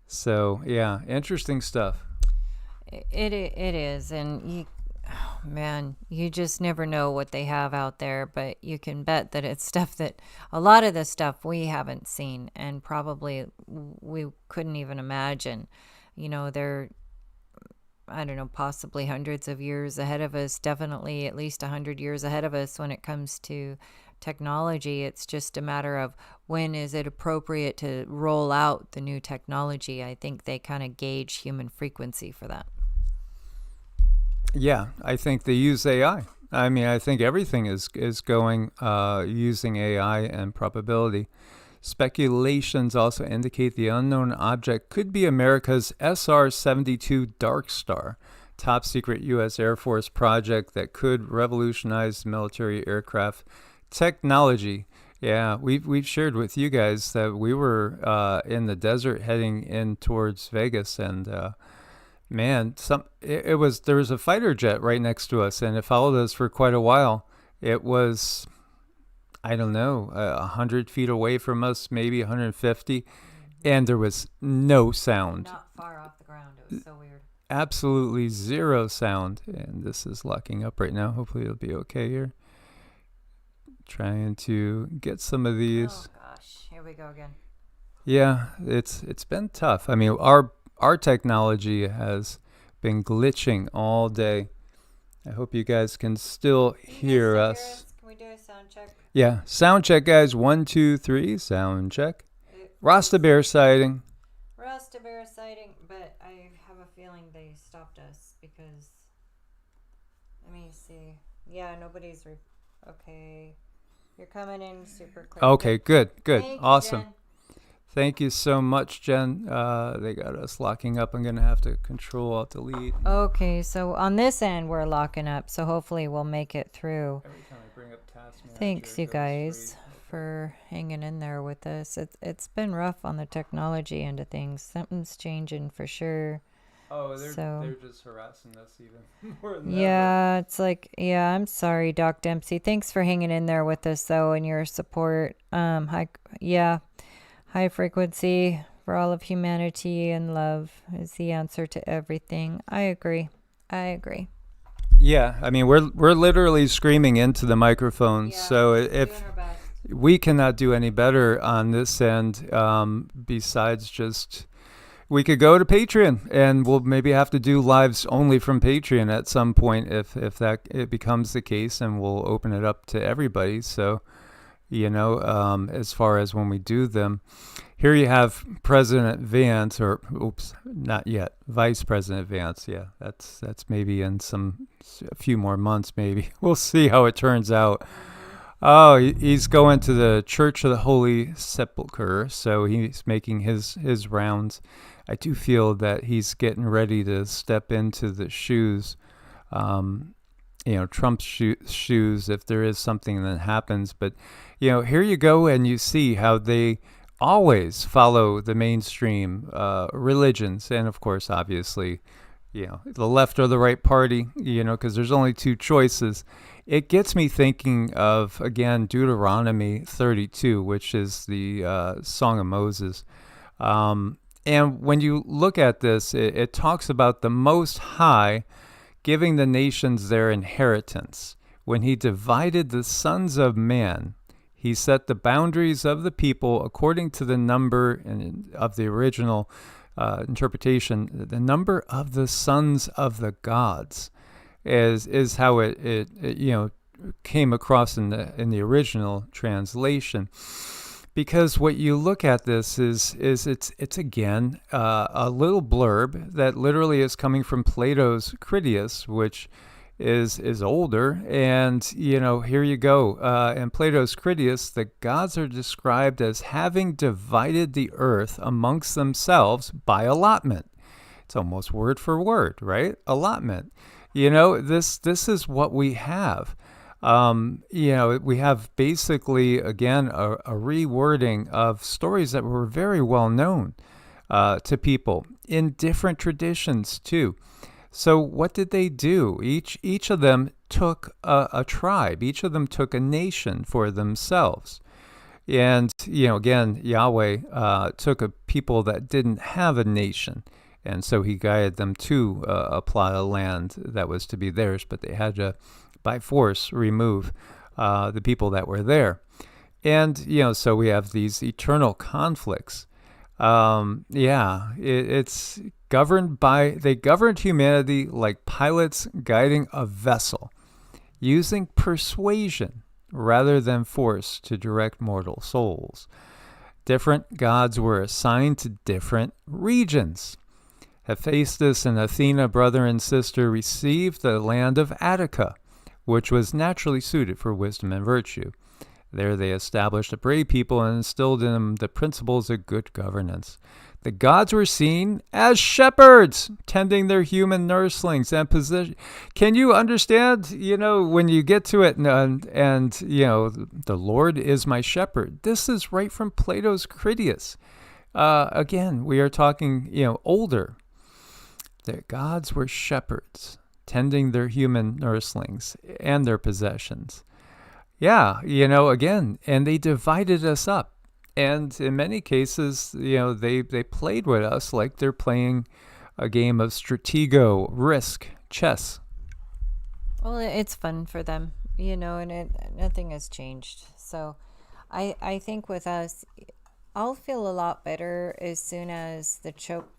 So yeah, interesting stuff. It is, and you just never know what they have out there, but you can bet that it's stuff that a lot of the stuff we haven't seen, and probably we couldn't even imagine. They're, I don't know, possibly hundreds of years ahead of us, definitely at least 100 years ahead of us when it comes to technology. It's just a matter of when is it appropriate to roll out the new technology. I think they kind of gauge human frequency for that. Yeah, I think they use AI. I mean, I think everything is going using AI and probability. Speculations also indicate the unknown object could be America's SR-72 Dark Star, top secret U.S. Air Force project that could revolutionize military aircraft technology. Yeah, we've shared with you guys that we were in the desert heading in towards Vegas, and man, there was a fighter jet right next to us, and it followed us for quite a while. It was, I don't know, 100 feet away from us, maybe 150, and there was no sound. Not far off the ground. It was so weird. Absolutely zero sound. And this is locking up right now. Hopefully it'll be okay here. Trying to get some of these. Oh gosh, here we go again. Yeah, it's been tough. I mean, our technology has been glitching all day. I hope you guys can still hear us. Can we do a sound check? Yeah, sound check, guys. 1, 2, 3, sound check. Rasta Bear sighting. Rasta Bear sighting, but I have a feeling they stopped us because, let me see. Yeah, nobody's, okay. You're coming in super quick. Okay, good. Thank Awesome. You, Jen. Thank you so much, Jen. They got us locking up. I'm going to have to Control-Alt-Delete. Okay, so on this end, we're locking up, so hopefully we'll make it through. Every time I bring up Task Manager, Thanks, you guys, for hanging in there with us. It's been rough on the technology end of things. Something's changing for sure. Oh, So they're just harassing us even more than yeah, it's like, yeah, I'm sorry, Doc Dempsey. Thanks for hanging in there with us though, and your support. High frequency for all of humanity and love is the answer to everything. I agree. Yeah, I mean we're literally screaming into the microphone. Yeah, so doing if our best. we cannot do any better on this end, besides just we could go to Patreon, and we'll maybe have to do lives only from Patreon at some point if that it becomes the case, and we'll open it up to everybody. So, as far as when we do them, here you have President Vance, or oops, not yet, Vice President Vance. Yeah, that's maybe in a few more months. Maybe we'll see how it turns out. Oh, he's going to the Church of the Holy Sepulchre, so he's making his rounds. I do feel that he's getting ready to step into the shoes, Trump's shoes, if there is something that happens. But, here you go, and you see how they always follow the mainstream religions. And, of course, obviously, the left or the right party, because there's only two choices. It gets me thinking of, again, Deuteronomy 32, which is the Song of Moses. And when you look at this, it talks about the Most High giving the nations their inheritance. When he divided the sons of man, he set the boundaries of the people according to the number of the original interpretation, the number of the sons of the gods is how it came across in the original translation. Because what you look at this is it's again a little blurb that literally is coming from Plato's Critias, which is older, and here you go. In Plato's Critias, the gods are described as having divided the earth amongst themselves by allotment. It's almost word for word, right? Allotment. This is what we have. We have basically, again, a rewording of stories that were very well known to people in different traditions too. So what did they do? Each of them took a tribe. Each of them took a nation for themselves. And, again, Yahweh took a people that didn't have a nation. And so he guided them to a plot of land that was to be theirs, but they had to by force remove the people that were there. And, so we have these eternal conflicts. It's governed they governed humanity like pilots guiding a vessel, using persuasion rather than force to direct mortal souls. Different gods were assigned to different regions. Hephaestus and Athena, brother and sister, received the land of Attica, which was naturally suited for wisdom and virtue. There they established a brave people and instilled in them the principles of good governance. The gods were seen as shepherds, tending their human nurslings and position. Can you understand, when you get to it and the Lord is my shepherd? This is right from Plato's Critias. Again, we are talking, older. The gods were shepherds, tending their human nurslings and their possessions. Yeah, again, and they divided us up. And in many cases, they played with us like they're playing a game of stratego, risk, chess. Well, it's fun for them, and nothing has changed. So I think with us, I'll feel a lot better as soon as the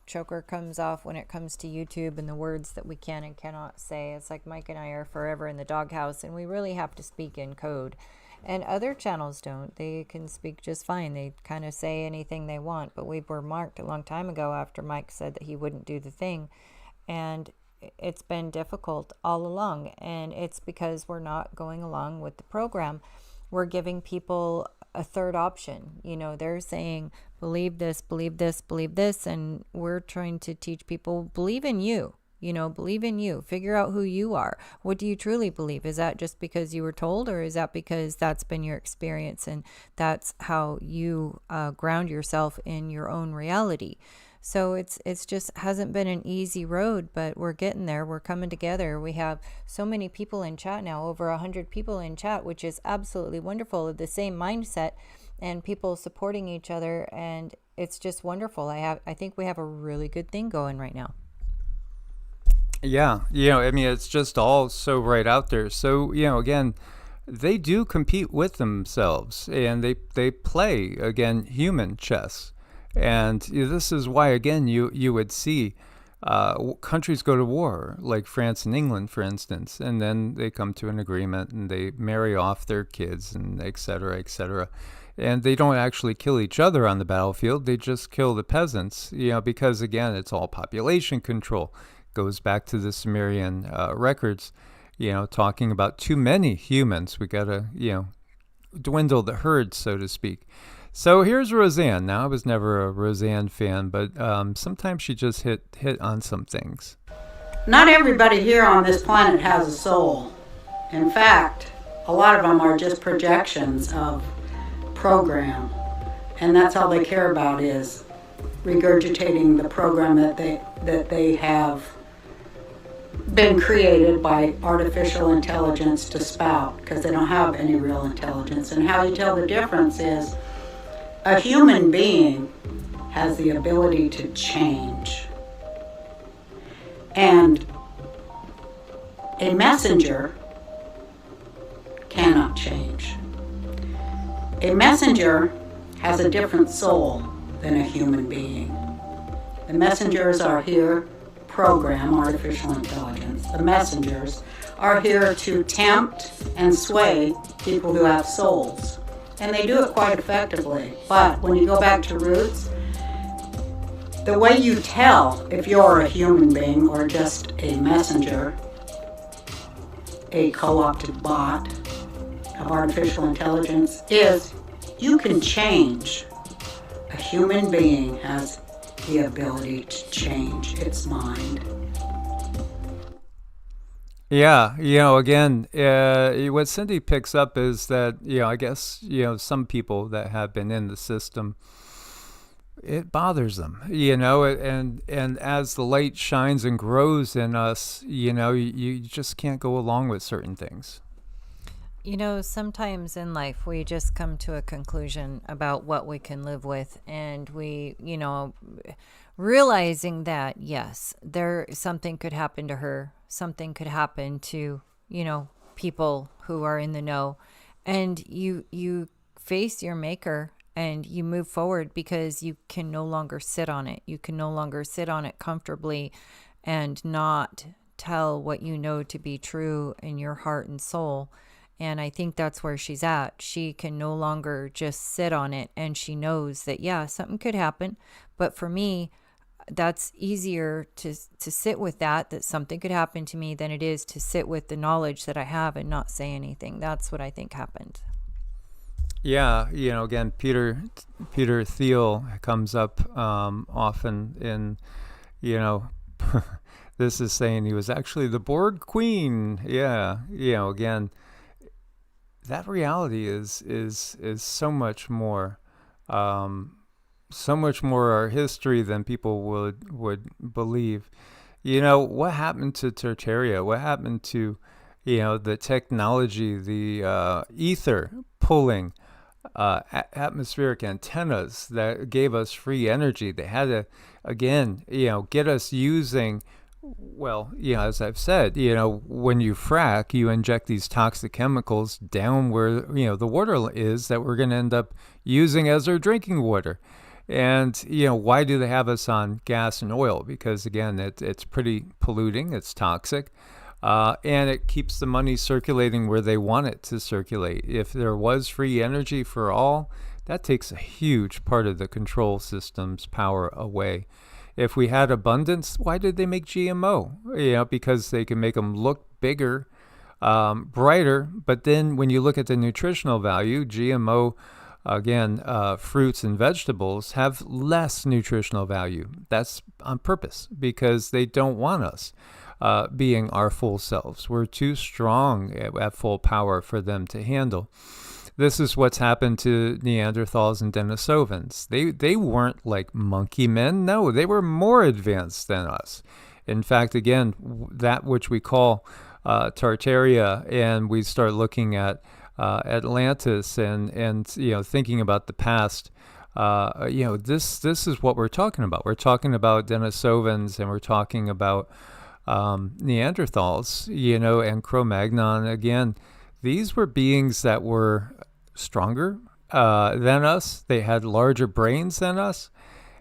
choker comes off when it comes to YouTube and the words that we can and cannot say. It's like Mike and I are forever in the doghouse, and we really have to speak in code. And other channels don't. They can speak just fine. They kind of say anything they want. But we were marked a long time ago after Mike said that he wouldn't do the thing. And it's been difficult all along. And it's because we're not going along with the program. We're giving people a third option. They're saying, believe this, believe this, believe this. And we're trying to teach people, believe in you. Believe in you. Figure out who you are. What do you truly believe? Is that just because you were told, or is that because that's been your experience and that's how you ground yourself in your own reality? So it's just hasn't been an easy road, but we're getting there. We're coming together. We have so many people in chat now, over 100 people in chat, which is absolutely wonderful, of the same mindset and people supporting each other, and it's just wonderful. I think we have a really good thing going right now. Yeah, I mean, it's just all so right out there. So, again, they do compete with themselves, and they play, again, human chess. And this is why, again, you would see countries go to war, like France and England, for instance, and then they come to an agreement and they marry off their kids and et cetera, et cetera. And they don't actually kill each other on the battlefield. They just kill the peasants, because, again, it's all population control. Goes back to the Sumerian records, talking about too many humans. We got to, dwindle the herd, so to speak. So here's Roseanne. Now, I was never a Roseanne fan, but sometimes she just hit on some things. Not everybody here on this planet has a soul. In fact, a lot of them are just projections of program, and that's all they care about is regurgitating the program that they have been created by artificial intelligence to spout, because they don't have any real intelligence. And how you tell the difference is a human being has the ability to change, and a messenger cannot change. A messenger has a different soul than a human being. The messengers are here, program, artificial intelligence. The messengers are here to tempt and sway people who have souls. And they do it quite effectively. But when you go back to roots, the way you tell if you're a human being or just a messenger, a co-opted bot of artificial intelligence, is you can change. A human being has the ability to change its mind. Yeah, again, what Cindy picks up is that, I guess, some people that have been in the system, it bothers them, and as the light shines and grows in us, you just can't go along with certain things. Sometimes in life we just come to a conclusion about what we can live with, and we, realizing that, yes, something could happen to her, something could happen to, people who are in the know, and you face your maker and you move forward, because you can no longer sit on it. You can no longer sit on it comfortably and not tell what you know to be true in your heart and soul. And I think that's where she's at. She can no longer just sit on it, and she knows that, yeah, something could happen. But for me, that's easier to sit with that something could happen to me, than it is to sit with the knowledge that I have and not say anything. That's what I think happened. Yeah, again, Peter Thiel comes up often in, this is saying he was actually the Borg queen. Yeah, again, that reality is so much more our history than people would believe. What happened to Tartaria? What happened to the technology, the ether pulling atmospheric antennas that gave us free energy? They had to, again, get us using, well, as I've said, when you frack, you inject these toxic chemicals down where, the water is that we're going to end up using as our drinking water. And, why do they have us on gas and oil? Because, again, it's pretty polluting, it's toxic, and it keeps the money circulating where they want it to circulate. If there was free energy for all, that takes a huge part of the control system's power away. If we had abundance, why did they make GMO? Because they can make them look bigger, brighter. But then when you look at the nutritional value, GMO, again, fruits and vegetables have less nutritional value. That's on purpose, because they don't want us being our full selves. We're too strong at full power for them to handle. this is what's happened to Neanderthals and Denisovans. They weren't like monkey men. No, they were more advanced than us. In fact, again, that which we call Tartaria, and we start looking at Atlantis and thinking about the past. This is what we're talking about. We're talking about Denisovans, and we're talking about Neanderthals, and Cro-Magnon. Again, these were beings that were stronger than us. They had larger brains than us.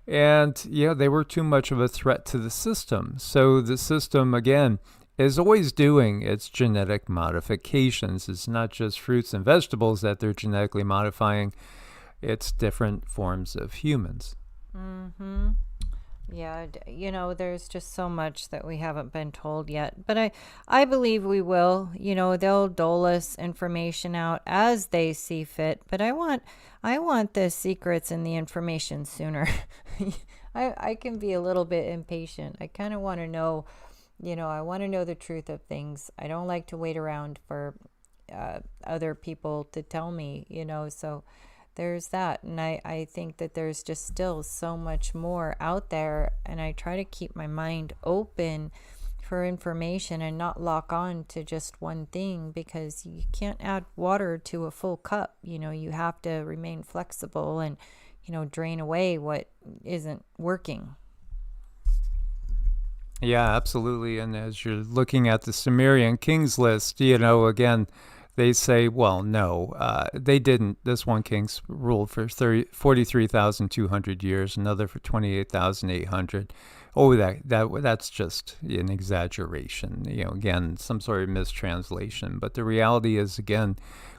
And, they were too much of a threat to the system. So the system, again, is always doing its genetic modifications. It's not just fruits and vegetables that they're genetically modifying. It's different forms of humans. Mm-hmm. Yeah, there's just so much that we haven't been told yet. But I believe we will. They'll dole us information out as they see fit. But I want the secrets and the information sooner. I can be a little bit impatient. I kind of want to know, I want to know the truth of things. I don't like to wait around for other people to tell me, so there's that. And I think that there's just still so much more out there, and I try to keep my mind open for information and not lock on to just one thing, because you can't add water to a full cup. You have to remain flexible and drain away what isn't working. Yeah, absolutely. And as you're looking at the Sumerian kings list, again, they say, well, no, they didn't. This one king's ruled for 43,200 years, another for 28,800. Oh, that's just an exaggeration. Again, some sort of mistranslation. But the reality is, again,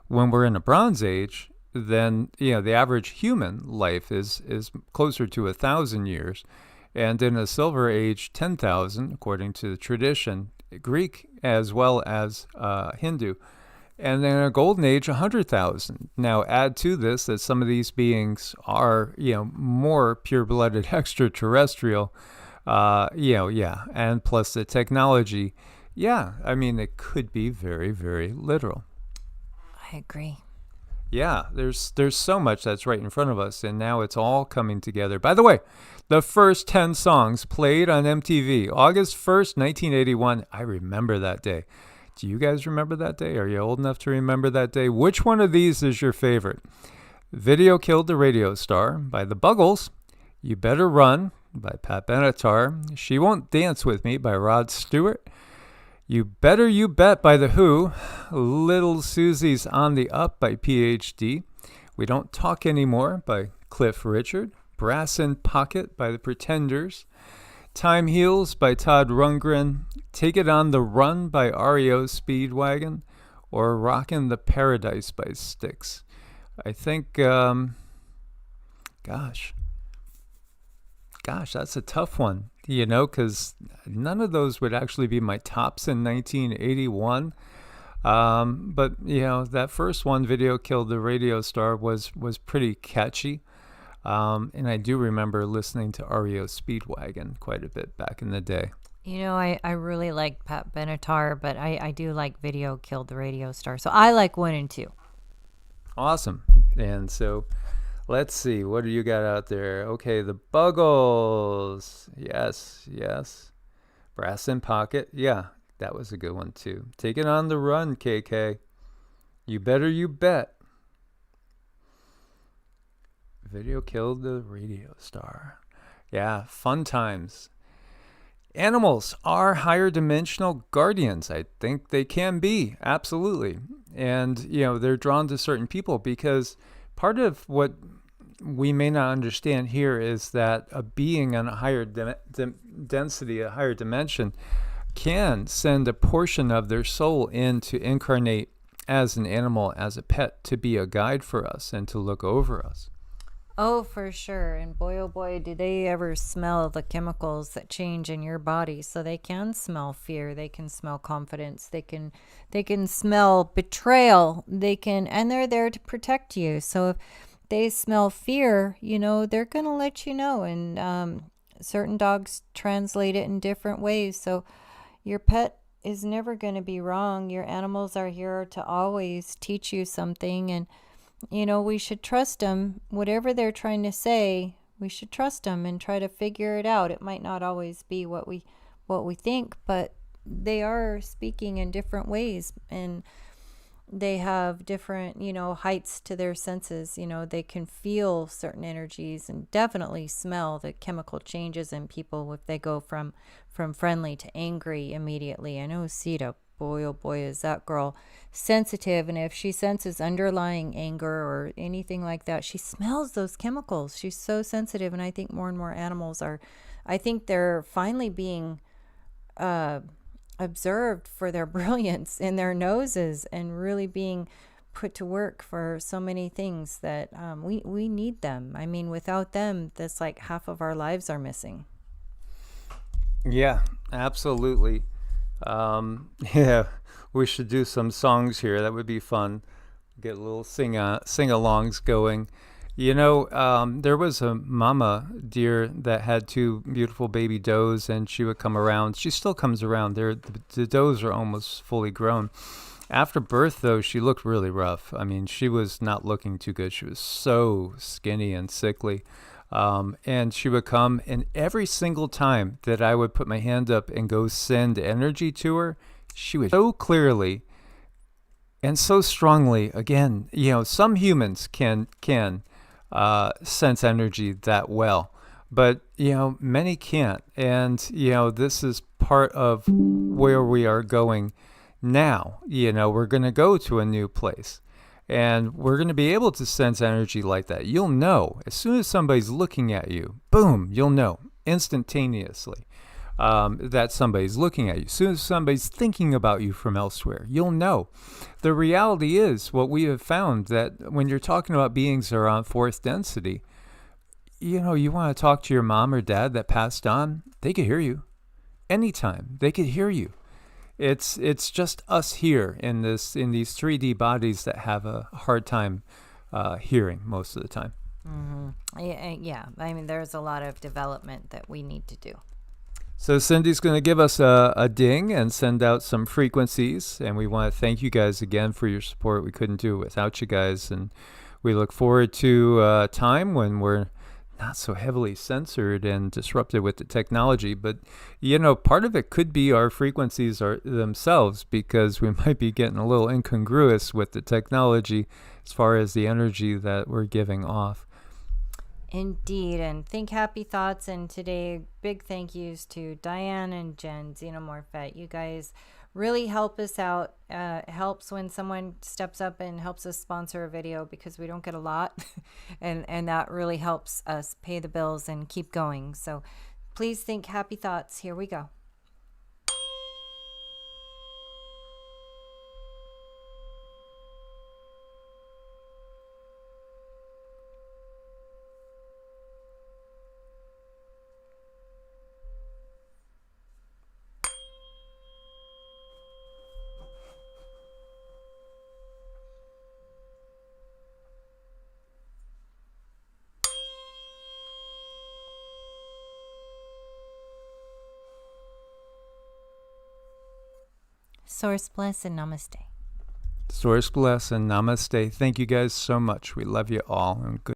when we're in a Bronze Age, then the average human life is closer to 1,000 years, and in a Silver Age, 10,000, according to the tradition, Greek as well as Hindu. And then a Golden Age, 100,000. Now add to this that some of these beings are, more pure-blooded extraterrestrial, and plus the technology. Yeah, I mean, it could be very, very literal. I agree. Yeah, there's so much that's right in front of us, and now it's all coming together. By the way, the first 10 songs played on MTV, August 1st, 1981. I remember that day. Do you guys remember that day? Are you old enough to remember that day? Which one of these is your favorite? Video Killed the Radio Star by the Buggles. You Better Run by Pat Benatar. She Won't Dance With Me by Rod Stewart. You Better You Bet by The Who. Little Susie's On the Up by PhD. We Don't Talk Anymore by Cliff Richard. Brass in Pocket by The Pretenders. Time Heals by Todd Rundgren. Take It on the Run by REO Speedwagon, or Rockin' the Paradise by Styx. I think, gosh, that's a tough one, because none of those would actually be my tops in 1981. But, that first one, Video Killed the Radio Star, was pretty catchy. And I do remember listening to REO Speedwagon quite a bit back in the day. I really like Pat Benatar, but I do like Video Killed the Radio Star. So I like 1 and 2. Awesome. And so let's see. What do you got out there? Okay, the Buggles. Yes. Brass in Pocket. Yeah, that was a good one too. Take It on the Run, KK. You Better You Bet. Video Killed the Radio Star. Yeah, fun times. Animals are higher dimensional guardians. I think they can be, absolutely. And, they're drawn to certain people because part of what we may not understand here is that a being on a higher density, a higher dimension, can send a portion of their soul in to incarnate as an animal, as a pet, to be a guide for us and to look over us. Oh, for sure. And boy, oh boy, do they ever smell the chemicals that change in your body. So they can smell fear. They can smell confidence. They can smell betrayal. And they're there to protect you. So if they smell fear, they're going to let you know. And certain dogs translate it in different ways. So your pet is never going to be wrong. Your animals are here to always teach you something. And we should trust them. Whatever they're trying to say, we should trust them and try to figure it out. It might not always be what we think, but they are speaking in different ways, and they have different, heights to their senses. They can feel certain energies and definitely smell the chemical changes in people if they go from friendly to angry immediately. I know Sita, boy, oh boy, is that girl sensitive. And if she senses underlying anger or anything like that, she smells those chemicals. She's so sensitive. And I think more and more animals are, I think they're finally being observed for their brilliance in their noses and really being put to work for so many things that we need them. I mean, without them, that's like half of our lives are missing. Yeah, absolutely. Yeah, we should do some songs here. That would be fun. Get a little sing-alongs going. There was a mama deer that had 2 beautiful baby does, and she would come around. She still comes around. The does are almost fully grown. After birth, though, she looked really rough. I mean, she was not looking too good. She was so skinny and sickly. And she would come, and every single time that I would put my hand up and go send energy to her, she would so clearly and so strongly. Again, some humans can sense energy that well, but many can't. And this is part of where we are going now. We're going to go to a new place, and we're going to be able to sense energy like that. You'll know as soon as somebody's looking at you, boom, you'll know instantaneously that somebody's looking at you. As soon as somebody's thinking about you from elsewhere, you'll know. The reality is, what we have found, that when you're talking about beings that are on 4th density, you want to talk to your mom or dad that passed on, they could hear you. Anytime, they could hear you. It's just us here in these 3D bodies that have a hard time hearing most of the time. Mm-hmm. Yeah. I mean, there's a lot of development that we need to do. So Cindy's going to give us a ding and send out some frequencies, and we want to thank you guys again for your support. We couldn't do it without you guys, and we look forward to a time when we're not so heavily censored and disrupted with the technology. But part of it could be our frequencies themselves, because we might be getting a little incongruous with the technology as far as the energy that we're giving off. Indeed, and think happy thoughts. And today, big thank yous to Diane and Jen, Xenomorphet. You guys really help us out. Helps when someone steps up and helps us sponsor a video, because we don't get a lot, and that really helps us pay the bills and keep going. So please think happy thoughts. Here we go. Source bless and namaste. Source bless and namaste. Thank you guys so much. We love you all, and good